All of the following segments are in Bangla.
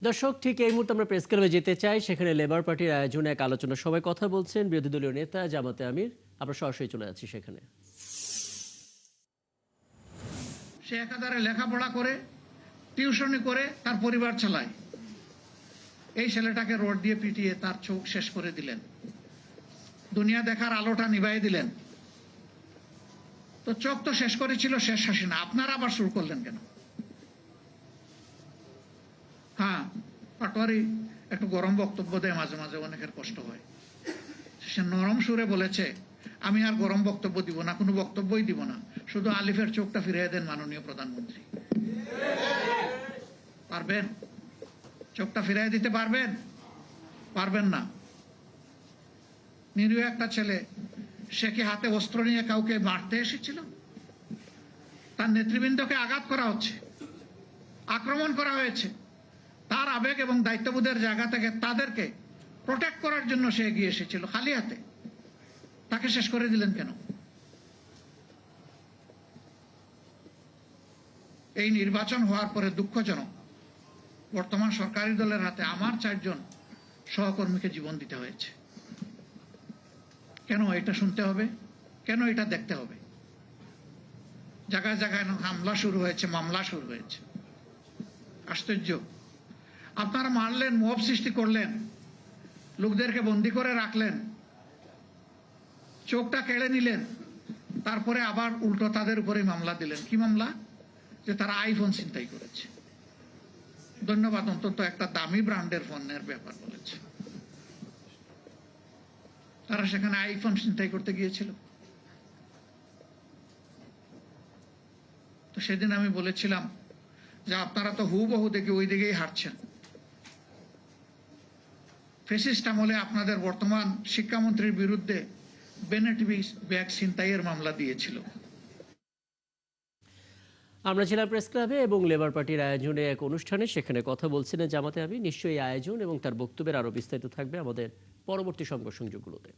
দর্শক, ঠিক এই মুহূর্তে আমরা প্রেস ক্লাবে যেতে চাই। সেখানে লেবার পার্টির আয়োজনে এক আলোচনা সভায় কথা বলছেন বিরোধী দলীয় নেতা জামাতে আমির। আমরা সরাসরি চলে যাচ্ছি সেখানে। সে একাধারে লেখাপড়া করে, টিউশনি করে তার পরিবার চালায়। এই ছেলেটাকে রড দিয়ে পিটিয়ে তার চোখ শেষ করে দিলেন, দুনিয়া দেখার আলোটা নিভাই দিলেন। তো চোখ তো শেষ করেছিল শেষ হাসিনা, আপনারা আবার শুরু করলেন কেন? হ্যাঁ, পাটোয়ারি একটু গরম বক্তব্য দেয়, মাঝে মাঝে অনেকের কষ্ট হয়। সে নরম সুরে বলেছে, আমি আর গরম বক্তব্য দিব না, কোনো বক্তব্যই দিব না, শুধু আলিফের চোখটা ফিরিয়ে দেন মাননীয় প্রধানমন্ত্রী। পারবেন? চোখটা ফিরিয়ে দিতে পারবেন? পারবেন না। নিরীহ একটা ছেলে, সে কি হাতে অস্ত্র নিয়ে কাউকে মারতে এসেছিল? তার নেতৃবৃন্দকে আঘাত করা হচ্ছে, আক্রমণ করা হয়েছে। তার আবেগ এবং দায়িত্ববোধের জায়গা থেকে তাদেরকে প্রোটেক্ট করার জন্য সে এগিয়ে এসেছিল খালি হাতে। তাকে শেষ করে দিলেন কেন? এই নির্বাচন হওয়ার পরে দুঃখজনক, বর্তমান সরকারি দলের হাতে আমার 4 জন সহকর্মীকে জীবন দিতে হয়েছে। কেন এটা শুনতে হবে? কেন এটা দেখতে হবে? জায়গায় জায়গায় হামলা শুরু হয়েছে, মামলা শুরু হয়েছে। আশ্চর্য। আপনারা মারলেন, মব সৃষ্টি করলেন, লোকদেরকে বন্দি করে রাখলেন, চোখটা কেড়ে নিলেন, তারপরে আবার উল্টো তাদের উপরে মামলা দিলেন। কি মামলা? যে তারা আইফোন ছিনতাই করেছে। ধন্যবাদ, অন্তত একটা দামি ব্র্যান্ডের ফোনের ব্যাপার বলেছে। তারা সেখানে আইফোন ছিনতাই করতে গিয়েছিল। তো সেদিন আমি বলেছিলাম যে আপনারা তো হুবহু দেখে ওই দিকেই হাঁটছেন। ফ্যাসিস্ট আমলে আপনাদের বর্তমান শিক্ষামন্ত্রীর বিরুদ্ধে বেনেট ব্যাগ ছিনতাইয়ের মামলা দিয়েছিল। আমরা ছিলাম প্রেস ক্লাবে এবং লেবার পার্টির আয়োজনে এক অনুষ্ঠানে, সেখানে কথা বলছিলেন জামাতে আমির। নিশ্চয়ই এই আয়োজন এবং তার বক্তব্যের আরও বিস্তারিত থাকবে আমাদের পরবর্তী সংযোগগুলোতে।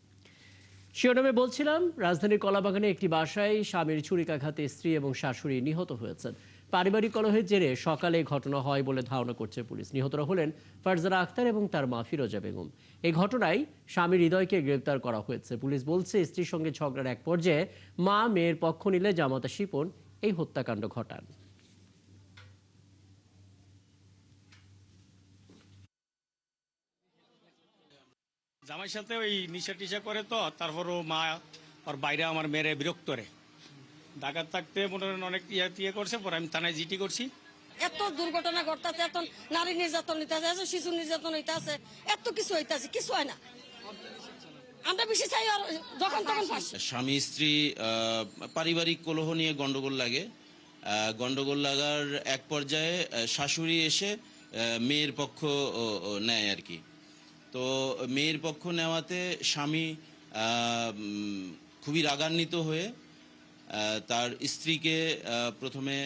শিরোনামে বলছিলাম, রাজধানীর কলাবাগানে একটি বাসায় স্বামীর ছুরিকাঘাতে স্ত্রী এবং শাশুড়ি নিহত হয়েছেন। পারিবারিক কলহের জেরে সকালে ঘটনা হয় বলে ধারণা করছে পুলিশ। নিহতরা হলেন ফারজানা আক্তার এবং তার মা ফিরোজা বেগম। এই ঘটনায় স্বামী হৃদয়কে গ্রেপ্তার করা হয়েছে। পুলিশ বলছে, স্ত্রীর সঙ্গে ঝগড়ার এক পর্যায়ে মা মেয়ের পক্ষ নিলে জামাতা শিপন এই হত্যাকাণ্ড ঘটান। জামাইয়ের সাথে ওই নিশা টিশা করে, তো তারপরও মা ওর বাইরে আমার মেরে বিরক্ত করে ঢাকার থাকতে মনে করেন অনেক ইয়ে করছে। পরে আমি থানায় জিটি করছি। এত দুর্ঘটনা ঘটতেছে, এত নারী নির্যাতন হইতেছে, এত শিশু নির্যাতন হইতেছে, এত কিছু হইতেছে, কিছু হয় না। আমরা বেশি চাই আর যখন তখন ফাঁসি। স্বামী স্ত্রী পারিবারিক কলহ নিয়ে গন্ডগোল লাগে। গন্ডগোল লাগার এক পর্যায়ে শাশুড়ি এসে মেয়ের পক্ষ নেয় আর কি। তো মেয়ের পক্ষ নেওয়াতে স্বামী খুবই রাগান্বিত হয়ে তার স্ত্রীকে প্রথমে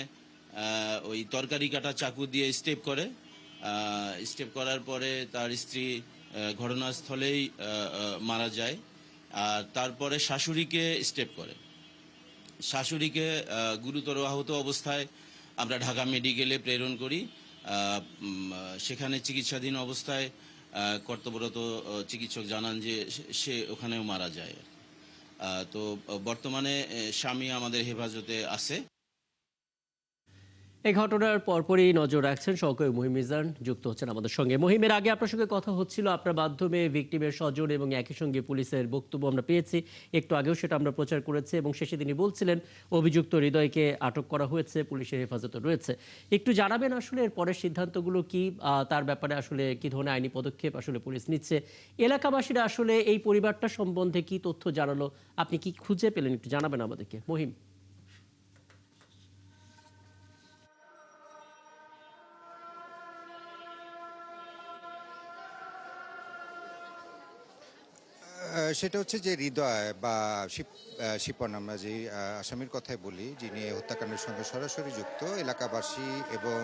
ওই তরকারি কাটা চাকু দিয়ে স্টেপ করে। স্টেপ করার পরে তার স্ত্রী ঘটনাস্থলেই মারা যায়। আর তারপরে শাশুড়িকে স্টেপ করে। শাশুড়িকে গুরুতর আহত অবস্থায় আমরা ঢাকা মেডিকেলে প্রেরণ করি। সেখানে চিকিৎসাধীন অবস্থায় কর্তব্যরত চিকিৎসক জানান যে সে ওখানেও মারা যায়। তো বর্তমানে স্বামী আমাদের হেফাজতে আছে। এই ঘটনার পরপরই নজর রাখছেন সহকর্মী মহিম মিজান, যুক্ত হচ্ছেন আমাদের সঙ্গে। মহিমের আগে আপনার সঙ্গে কথা হচ্ছিল, আপনার মাধ্যমে ভিকটিমের স্বজন এবং একই সঙ্গে পুলিশের বক্তব্য আমরা পেয়েছি। একটু আগেও সেটা আমরা প্রচার করেছি এবং শেষে তিনি বলছিলেন অভিযুক্ত হৃদয়কে আটক করা হয়েছে, পুলিশের হেফাজতে রয়েছে। একটু জানাবেন আসলে এর পরের সিদ্ধান্তগুলো কি, তার ব্যাপারে আসলে কি ধরনের আইনি পদক্ষেপ আসলে পুলিশ নিচ্ছে, এলাকাবাসীরা আসলে এই পরিবারটা সম্বন্ধে কি তথ্য জানালো, আপনি কি খুঁজে পেলেন, একটু জানাবেন আমাদেরকে মহিম। সেটা হচ্ছে যে হৃদয় বা শিপন, আমরা যে আসামির কথাই বলি, যিনি হত্যাকাণ্ডের সঙ্গে সরাসরি যুক্ত, এলাকাবাসী এবং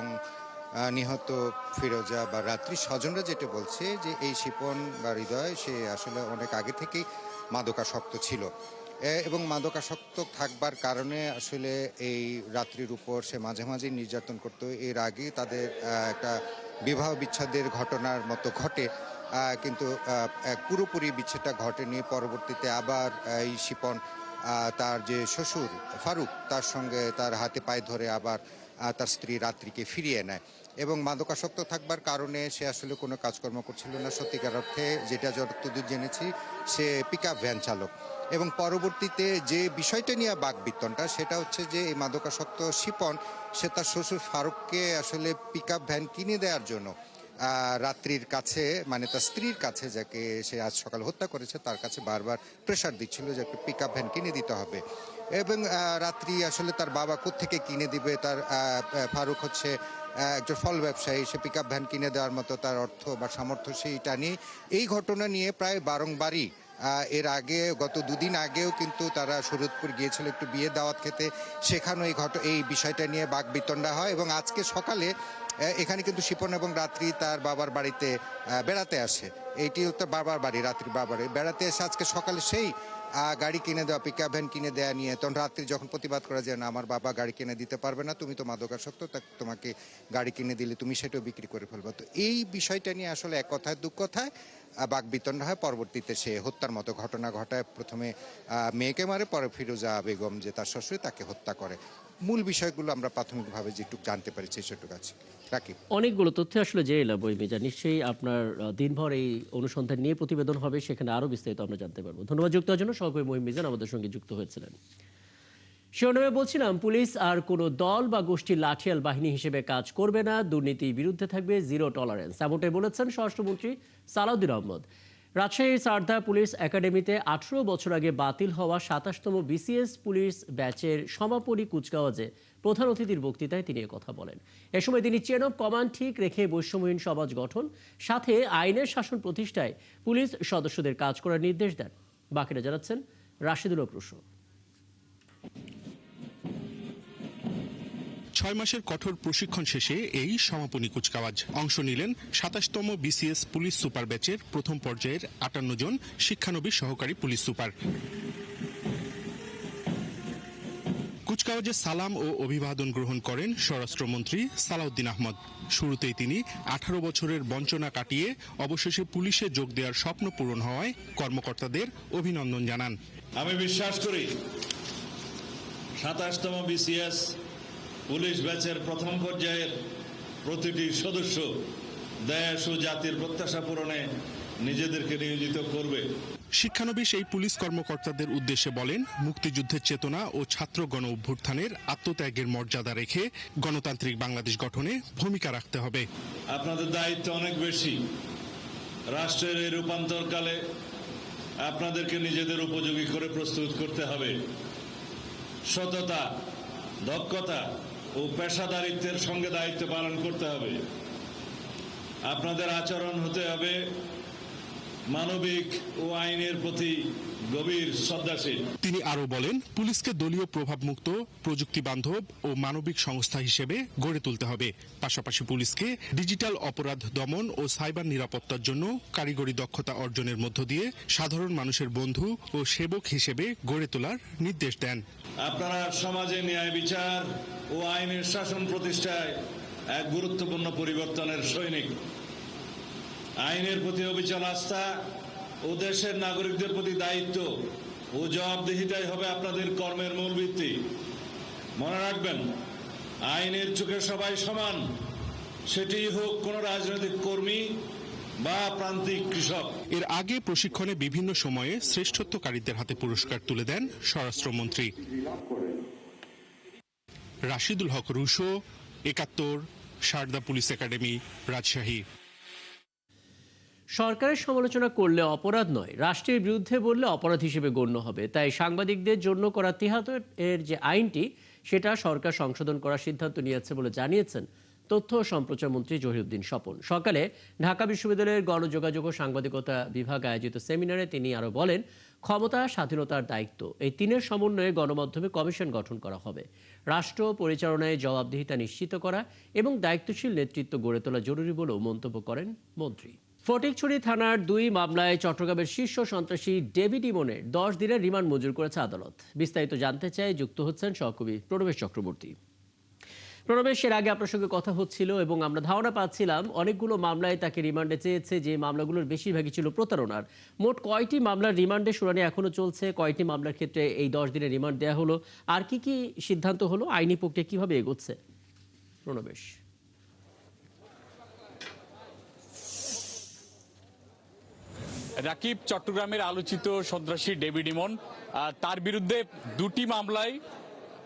নিহত ফিরোজা বা রাত্রি স্বজনরা যেটা বলছে যে এই শিপন বা হৃদয় সে আসলে অনেক আগে থেকেই মাদকাসক্ত ছিল এবং মাদকাসক্ত থাকবার কারণে আসলে এই রাত্রির উপর সে মাঝে মাঝে নির্যাতন করতো। এর আগে তাদের একটা বিবাহ বিচ্ছেদের ঘটনার মতো ঘটে, কিন্তু এক পুরোপুরি বিচ্ছেদটা ঘটেনি। পরবর্তীতে আবার এই শিপন তার যে শ্বশুর ফারুক তার সঙ্গে তার হাতে পায়ে ধরে আবার তার স্ত্রী রাত্রিকে ফিরিয়ে নেয় এবং মাদকাসক্ত থাকবার কারণে সে আসলে কোনো কাজকর্ম করছিল না। সত্যিকার অর্থে যেটা যতদূর জেনেছি সে পিকআপ ভ্যান চালক। এবং পরবর্তীতে যে বিষয়টা নিয়ে বাকবিতণ্ডা সেটা হচ্ছে যে এই মাদকাসক্ত শিপন সে তার শ্বশুর ফারুককে আসলে পিকআপ ভ্যান কিনে দেওয়ার জন্য রাত্রির কাছে, মানে তার স্ত্রীর কাছে, যাকে সে আজ সকালে হত্যা করেছে, তার কাছে বারবার প্রেশার দিচ্ছিল যে একটা পিকআপ ভ্যান কিনে দিতে হবে। এবং রাত্রি আসলে তার বাবা কোত্থেকে কিনে দিবে, তার ফারুক হচ্ছে একজন ফল ব্যবসায়ী, সে পিকআপ ভ্যান কিনে দেওয়ার মতো তার অর্থ বা সামর্থ্য সেইটা নিয়ে এই ঘটনা নিয়ে প্রায় বারংবারই এর আগে গত দুদিন আগেও কিন্তু তারা শরীয়তপুর গিয়েছিল একটু বিয়ে দাওয়াত খেতে, সেখানেও এই বিষয়টা নিয়ে বাকবিতণ্ডা হয়। এবং আজকে সকালে এখানে কিন্তু শিপন এবং রাত্রি তার বাবার বাড়িতে বেড়াতে আসে। এইটি হচ্ছে বাবার বাড়ি, রাত্রির বাবার বাড়ি বেড়াতে এসে আজকে সকালে সেই গাড়ি কিনে দেওয়া, পিকআপ ভ্যান কিনে দেওয়া নিয়ে তখন রাত্রি যখন প্রতিবাদ করা যায় না, আমার বাবা গাড়ি কিনে দিতে পারবে না, তুমি তো মাদকাসক্ত, তোমাকে গাড়ি কিনে দিলে তুমি সেটাও বিক্রি করে ফেলবে। তো এই বিষয়টা নিয়ে আসলে এক কথায় দু কথায় বাকবিতণ্ডা হয়। পরবর্তীতে সে হত্যার মতো ঘটনা ঘটায়। প্রথমে মেয়েকে মারে, পরে ফিরোজা বেগম যে তার শ্বশুর তাকে হত্যা করে। মূল বিষয়গুলো আমরা প্রাথমিকভাবে যেটুকু জানতে পারছি সেটুকু আছে। রাকিব, অনেকগুলো তথ্য আসলে যে এলাম মির্জা, নিশ্চয়ই আপনার দিনভর এই অনুসন্ধান নিয়ে প্রতিবেদন হবে, সেখানে আরও বিস্তারিত আমরা জানতে পারবো। ধন্যবাদ যুক্ত হওয়ার জন্য। সহকর্মী মহিম মিজান আমাদের সঙ্গে যুক্ত হয়েছিলেন। শিরোনামে বলছিলাম, পুলিশ আর কোনো দল বা গোষ্ঠীর লাঠিয়াল বাহিনী হিসেবে কাজ করবে না, দুর্নীতির বিরুদ্ধে থাকবে জিরো টলারেন্স, এমনটাই বলেছেন স্বরাষ্ট্রমন্ত্রী সালাউদ্দিন আহমদ। রাজশাহীর সারদা পুলিশ একাডেমিতে 18 বছর আগে বাতিল হওয়া 27তম বিসিএস পুলিশ ব্যাচের সমাপনী কুচকাওয়াজে প্রধান অতিথির বক্তৃতায় তিনি কথা বলেন। এ সময় তিনি চেন অফ কমান্ড ঠিক রেখে বৈষম্যহীন সমাজ গঠন, সাথে আইনের শাসন প্রতিষ্ঠায় পুলিশ সদস্যদের কাজ করার নির্দেশ দেন। বাকিরা জানাচ্ছেন রাশিদুল হক রুশো। 6 মাসের কঠোর প্রশিক্ষণ শেষে এই সমাপনী কুচকাওয়াজ অংশ নিলেন 27তম বিসিএস পুলিশ সুপার ব্যাচের প্রথম পর্যায়ের 58 জন শিক্ষানবিশ সহকারী পুলিশ সুপার। কুচকাওয়াজে সালাম ও অভিবাদন গ্রহণ করেন স্বরাষ্ট্রমন্ত্রী সালাউদ্দিন আহমদ। শুরুতেই তিনি 18 বছরের বঞ্চনা কাটিয়ে অবশেষে পুলিশে যোগ দেওয়ার স্বপ্ন পূরণ হওয়ায় কর্মকর্তাদের অভিনন্দন জানান। আমি বিশ্বাস করি 27তম বিসিএস পুলিশ ব্যাচের প্রথম পর্যায়ের প্রতিটি সদস্য দেশ ও জাতির প্রত্যাশা পূরণে নিজেদেরকে নিয়োজিত করবে। শিক্ষানবিশ এই পুলিশ কর্মকর্তাদের উদ্দেশ্যে বলেন, মুক্তিযুদ্ধের চেতনা ও ছাত্র গণ অভ্যুত্থানের আত্মত্যাগের মর্যাদা রেখে গণতান্ত্রিক বাংলাদেশ গঠনে ভূমিকা রাখতে হবে। আপনাদের দায়িত্ব অনেক বেশি। রাষ্ট্রের এই রূপান্তরকালে আপনাদেরকে নিজেদের উপযোগী করে প্রস্তুত করতে হবে। সততা, দক্ষতা ও পেশাদারিত্বের সঙ্গে দায়িত্ব পালন করতে হবে। আপনাদের আচরণ হতে হবে মানবিক ও আইনের প্রতি গভীর শ্রদ্ধাশীল। তিনি আরো বলেন, পুলিশকে দলীয় প্রভাবমুক্ত, প্রযুক্তি বান্ধব ও মানবিক সংস্থা হিসেবে গড়ে তুলতে হবে। পাশাপাশি পুলিশকে ডিজিটাল অপরাধ দমন ও সাইবার নিরাপত্তার জন্য কারিগরি দক্ষতা অর্জনের মধ্য দিয়ে সাধারণ মানুষের বন্ধু ও সেবক হিসেবে গড়ে তোলার নির্দেশ দেন। আপনারা সমাজে ন্যায় বিচার ও আইনের শাসন প্রতিষ্ঠায় এক গুরুত্বপূর্ণ পরিবর্তনের সৈনিক। আইনের প্রতি অবিচল আস্থা ও দেশের নাগরিকদের প্রতি দায়িত্ব ও জবাবদিহিতাই হবে আপনাদের কর্মের মূল ভিত্তি। মনে রাখবেন, আইনের চোখে সবাই সমান, সেটি হোক কোনো রাজনৈতিক কর্মী বা প্রান্তিক কৃষক। এর আগে প্রশিক্ষণে বিভিন্ন সময়ে শ্রেষ্ঠত্বকারীদের হাতে পুরস্কার তুলে দেন স্বরাষ্ট্রমন্ত্রী। Rashidul Haque Rusho, 71, Sarda police academy, Rajshahi. সরকারের সমালোচনা করলে অপরাধ নয়, রাষ্ট্রের বিরুদ্ধে বললে অপরাধ হিসেবে গণ্য হবে। তাই সাংবাদিকদের জন্য করা 73 এর যে আইনটি, সেটা সরকার সংশোধন করার সিদ্ধান্ত নিয়েছে বলে জানিয়েছেন তথ্য ও সম্প্রচার মন্ত্রী জহিরুদ্দিন স্বপন। সকালে ঢাকা বিশ্ববিদ্যালয়ের গণযোগাযোগ ও সাংবাদিকতা বিভাগ আয়োজিত সেমিনারে তিনি আরও বলেন, ক্ষমতা, স্বাধীনতার দায়িত্ব, এই তিনের সমন্বয়ে গণমাধ্যমে কমিশন গঠন করা হবে। রাষ্ট্র পরিচালনায় জবাবদিহিতা নিশ্চিত করা এবং দায়িত্বশীল নেতৃত্ব গড়ে তোলা জরুরি বলেও মন্তব্য করেন মন্ত্রী। ফটিকছড়ি থানার 2 মামলায় চট্টগ্রামের শীর্ষ সন্ত্রাসী ডেভিড ইমনের 10 দিনের রিমান্ড মঞ্জুর করেছে আদালত। বিস্তারিত জানতে চাই যুক্ত হচ্ছেন সহকর্মী প্রণবেশ চক্রবর্তী। প্রণবেশ, এর আগে আপনার সঙ্গে কথা হচ্ছিল এবং আমরা ধারণা পাচ্ছিলাম অনেকগুলো মামলায় তাকে রিমান্ডে চেয়েছে, যে মামলাগুলোর বেশিরভাগই ছিল প্রতারণার। মোট কয়টি মামলার রিমান্ডে শুনানি এখনো চলছে, কয়টি মামলার ক্ষেত্রে এই 10 দিনের রিমান্ড দেওয়া হলো, আর কি কি সিদ্ধান্ত হলো, আইনি প্রক্রিয়া কিভাবে এগোচ্ছে? প্রণবেশ। রাকিব, চট্টগ্রামের আলোচিত সন্ত্রাসী ডেভিড ইমন, তার বিরুদ্ধে 2টি মামলায়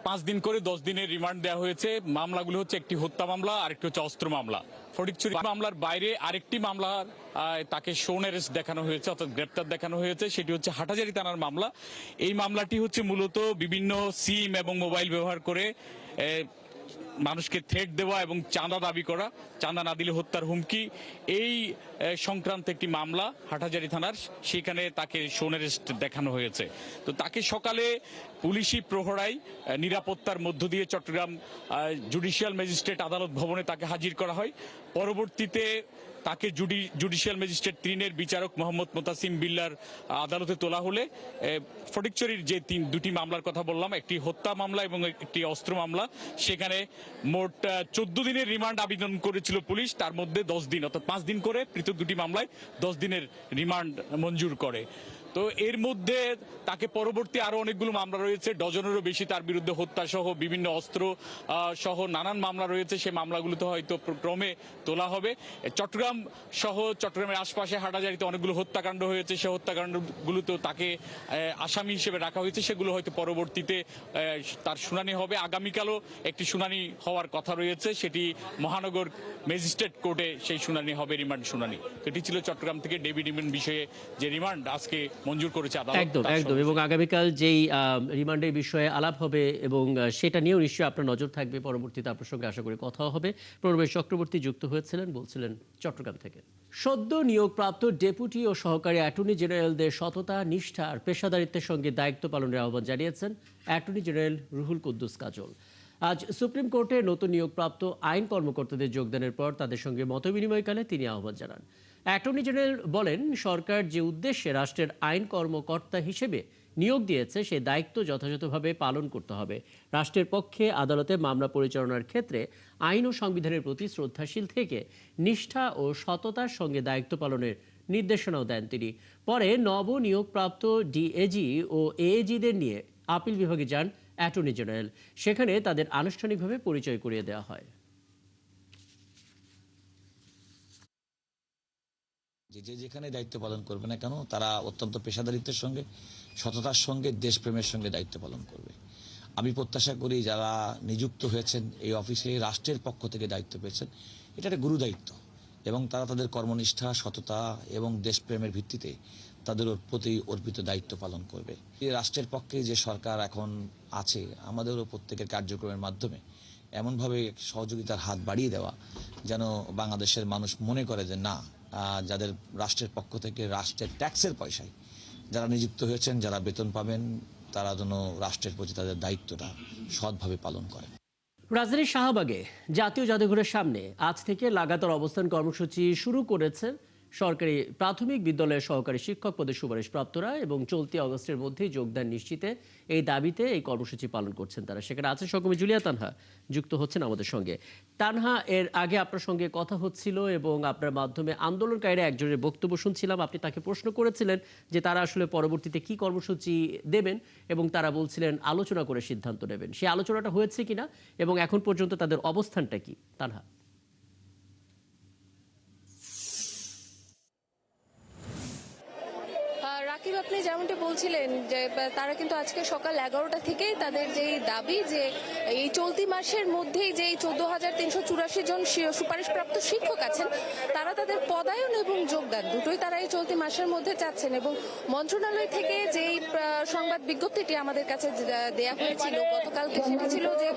5 দিন করে 10 দিনের রিমান্ড দেওয়া হয়েছে। মামলাগুলো হচ্ছে একটি হত্যা মামলা, আরেকটি হচ্ছে অস্ত্র মামলা। ফটিকছড়ি মামলার বাইরে আরেকটি মামলার তাকে শোন অ্যারেস্ট দেখানো হয়েছে, অর্থাৎ গ্রেপ্তার দেখানো হয়েছে, সেটি হচ্ছে হাটহাজারী থানার মামলা। এই মামলাটি হচ্ছে মূলত বিভিন্ন সিম এবং মোবাইল ব্যবহার করে মানুষকে থ্রেট দেওয়া এবং চাঁদা দাবি করা, চাঁদা না দিলে হত্যার হুমকি, এই সংক্রান্ত একটি মামলা হাটহাজারী থানার, সেখানে তাকে শোন অ্যারেস্ট দেখানো হয়েছে। তো তাকে সকালে পুলিশি প্রহরায় নিরাপত্তার মধ্য দিয়ে চট্টগ্রাম জুডিশিয়াল ম্যাজিস্ট্রেট আদালত ভবনে তাকে হাজির করা হয়। পরবর্তীতে তাকে জুডিশিয়াল ম্যাজিস্ট্রেট 3-এর বিচারক মোহাম্মদ মোতাসিম বিল্লার আদালতে তোলা হলে ফটিকছড়ির যে 2টি মামলার কথা বললাম, একটি হত্যা মামলা এবং একটি অস্ত্র মামলা, সেখানে মোট 14 দিনের রিমান্ড আবেদন করেছিল পুলিশ। তার মধ্যে 10 দিন, অর্থাৎ 5 দিন করে পৃথক 2টি মামলায় 10 দিনের রিমান্ড মঞ্জুর করে। তো এর মধ্যে তাকে পরবর্তী আরো অনেকগুলো মামলা রয়েছে, ডজনেরও বেশি তার বিরুদ্ধে হত্যা সহ বিভিন্ন অস্ত্র সহ নানান মামলা রয়েছে। সেই মামলাগুলোতে হয়তো ক্রমে তোলা হবে। চট্টগ্রাম সহ চট্টগ্রামের আশপাশে হাটহাজারীতে অনেকগুলো হত্যাকাণ্ড হয়েছে, সেই হত্যাকাণ্ডগুলোতেও তাকে আসামি হিসেবে রাখা হয়েছে। সেগুলো হয়তো পরবর্তীতে তার শুনানি হবে। আগামীকালও একটি শুনানি হওয়ার কথা রয়েছে, সেটি মহানগর ম্যাজিস্ট্রেট কোর্টে সেই শুনানি হবে, রিমান্ড শুনানি। এটি ছিল চট্টগ্রাম থেকে ডেভিড ইমন বিষয়ে যে রিমান্ড আজকে মঞ্জুর করেছে আদালত। একদম এবং আগামীকাল যেই রিমান্ডের বিষয়ে আলাপ হবে এবং সেটা নিয়েও নিশ্চয়ই আপনার নজর থাকবে। পরবর্তীতে আপনার সঙ্গে আশা করি কথা হবে। প্রণবেশ চক্রবর্তী যুক্ত হয়েছিলেন, বলছিলেন চট্টগ্রাম থেকে। সদ্য নিয়োগপ্রাপ্ত ডেপুটি ও সহকারী অ্যাটর্নি জেনারেলদের সততা, নিষ্ঠা আর পেশাদারিত্বের সঙ্গে দায়িত্ব পালনের আহ্বান জানিয়েছেন অ্যাটর্নি জেনারেল রুহুল কুদ্দুস কাজল। আজ সুপ্রিম কোর্টে নতুন নিয়োগপ্রাপ্ত আইন কর্মকর্তাদের যোগদানের পর তাদের সঙ্গে মতবিনিময়কালে তিনি আহ্বান জানান। অ্যাটর্নি জেনারেল বলেন, সরকার যে উদ্দেশ্যে রাষ্ট্রের আইন কর্মকর্তা হিসেবে নিয়োগ দিয়েছে সেই দায়িত্ব যথাযথভাবে পালন করতে হবে। রাষ্ট্রের পক্ষে আদালতে মামলা পরিচালনার ক্ষেত্রে আইন ও সংবিধানের প্রতি শ্রদ্ধাশীল থেকে নিষ্ঠা ও সততার সঙ্গে দায়িত্ব পালনের নির্দেশনাও দেন তিনি। পরে নবনিয়োগপ্রাপ্ত ডিএজি ও এএজিদের নিয়ে আপিল বিভাগে যান অ্যাটর্নি জেনারেল। সেখানে তাদের আনুষ্ঠানিকভাবে পরিচয় করিয়ে দেওয়া হয়। যে যেখানে দায়িত্ব পালন করবে না কেন, তারা অত্যন্ত পেশাদারিত্বের সঙ্গে, সততার সঙ্গে, দেশপ্রেমের সঙ্গে দায়িত্ব পালন করবে। আমি প্রত্যাশা করি যারা নিযুক্ত হয়েছেন এই অফিসে, রাষ্ট্রের পক্ষ থেকে দায়িত্ব পেয়েছেন, এটা একটা গুরু দায়িত্ব এবং তারা তাদের কর্মনিষ্ঠা, সততা এবং দেশপ্রেমের ভিত্তিতে তাদের প্রতি অর্পিত দায়িত্ব পালন করবে। এই রাষ্ট্রের পক্ষে যে সরকার এখন আছে, আমাদেরও প্রত্যেকের কার্যক্রমের মাধ্যমে এমনভাবে সহযোগিতার হাত বাড়িয়ে দেওয়া যেন বাংলাদেশের মানুষ মনে করে যে না, যাদের রাষ্ট্রের পক্ষ থেকে রাষ্ট্রের ট্যাক্সের পয়সায় যারা নিযুক্ত হয়েছেন, যারা বেতন পাবেন, তারা যেন রাষ্ট্রের প্রতি তাদের দায়িত্বটা সৎভাবে পালন করেন। রাজধানীর শাহবাগে জাতীয় জাদুঘরের সামনে আজ থেকে লাগাতার অবস্থান কর্মসূচি শুরু করেছে সরকারি প্রাথমিক বিদ্যালয়ের সহকারী শিক্ষক পদে সুপারিশপ্রাপ্তরা এবং চলতি অগস্টের মধ্যেই যোগদান নিশ্চিতে এই দাবিতে এই কর্মসূচি পালন করছেন তারা। সেখানে আছেন সহকর্মী জুলিয়া তানহা, যুক্ত হচ্ছেন আমাদের সঙ্গে। তানহা, এর আগে আপনার সঙ্গে কথা হচ্ছিল এবং আপনার মাধ্যমে আন্দোলনকারীরা একজনের বক্তব্য শুনছিলাম। আপনি তাকে প্রশ্ন করেছিলেন যে তারা আসলে পরবর্তীতে কি কর্মসূচি দেবেন এবং তারা বলছিলেন আলোচনা করে সিদ্ধান্ত নেবেন। সেই আলোচনাটা হয়েছে কিনা এবং এখন পর্যন্ত তাদের অবস্থানটা কি? তানহা। রাকিব, আপনি যেমনটি বলছিলেন যে তারা কিন্তু আজকে সকাল 11টা থেকেই তাদের যেই দাবি যে এই চলতি মাসের মধ্যেই যেই 14,384 জন সুপারিশপ্রাপ্ত শিক্ষক আছেন তারা তাদের পদায়ন এবং যোগদান দুটোই তারা এই চলতি মাসের মধ্যে চাচ্ছেন। এবং মন্ত্রণালয় থেকে যেই সংবাদ বিজ্ঞপ্তিটি আমাদের কাছে দেয়া হয়েছিল গতকালকে, সেটি ছিল যে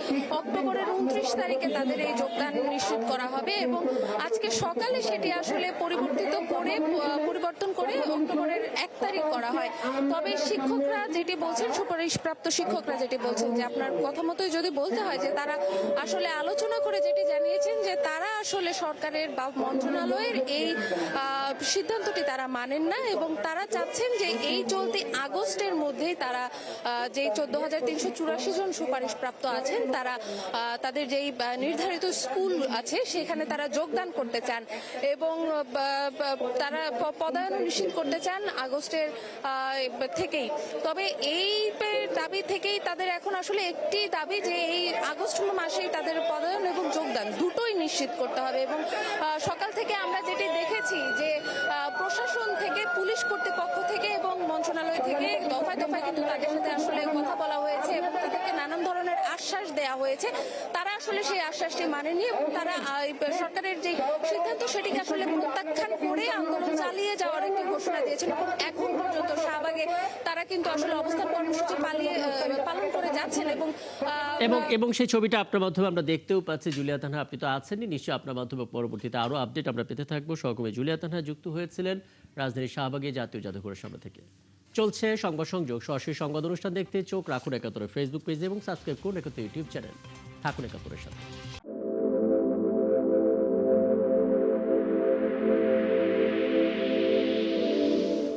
অক্টোবরের 29 তারিখে তাদের এই যোগদান নিশ্চিত করা হবে এবং আজকে সকালে সেটি আসলে পরিবর্তন করে অক্টোবরের 1 তারিখ করা হয়। তবে শিক্ষকরা যেটি বলছেন, সুপারিশপ্রাপ্ত শিক্ষকরা যেটি বলছেন, যে আপনার কথা মতোই যদি বলতে হয় যে তারা আসলে আলোচনা করে যেটি জানিয়েছেন যে তারা আসলে সরকারের বা মন্ত্রণালয়ের এই সিদ্ধান্তটি তারা মানেন না এবং তারা চাচ্ছেন যে এই চলতি আগস্টের মধ্যেই তারা যে 14,384 জন সুপারিশপ্রাপ্ত আছেন তারা তাদের যেই নির্ধারিত স্কুল আছে সেখানে তারা যোগদান করতে চান এবং তারা পদায়ন নিশ্চিত করতে চান আগস্টের থেকেই। তবে এই দাবি থেকেই তাদের এখন আসলে একটি দাবি যে এই আগস্ট মাসেই তাদের পদায়ন এবং যোগদান দুটোই নিশ্চিত করতে হবে। এবং সকাল থেকে আমরা যেটি দেখেছি যে প্রশাসন থেকে, পুলিশ কর্তৃপক্ষ থেকে এবং মন্ত্রণালয় থেকে দফায় দফায় কিন্তু তাদের সাথে আসলে কথা বলা হয়েছে এবং তাদেরকে নানান ধরনের আশ্বাস দেওয়া হয়েছে। তারা আসলে সেই আশ্বাসটি মানেনি এবং তারা সরকারের যে সিদ্ধান্ত সেটিকে আসলে প্রত্যাখ্যান করে আন্দোলন চালিয়ে যাওয়ার একটি ঘোষণা দিয়েছেন এবং এখন পর্যন্ত শাহবাগে তারা কিন্তু আসলে অবস্থান কর্মসূচি পালন করে যাচ্ছেন এবং সেই ছবিটা আপনার মাধ্যমে আমরা দেখতেও পাচ্ছি। জুলিয়া তানহা, আপনি তো আছেনই, নিশ্চয়ই আপনার মাধ্যমে পরবর্তীতে আরো আপডেট আমরা পেতে থাকবো। সহকর্মী জুলিয়া তানহা যুক্ত হয়েছিলেন রাজধানীর শাহবাগে জাতীয় জাদুঘরের সামনে থেকে। চলছে সংবাদ সংযোগ, সরাসরি সংবাদ অনুষ্ঠান দেখতে চোখ রাখুন একাত্তরের ফেসবুক পেজে এবং সাবস্ক্রাইব করুন একাত্তর ইউটিউব চ্যানেল। থাকুন একাত্তরের সাথে।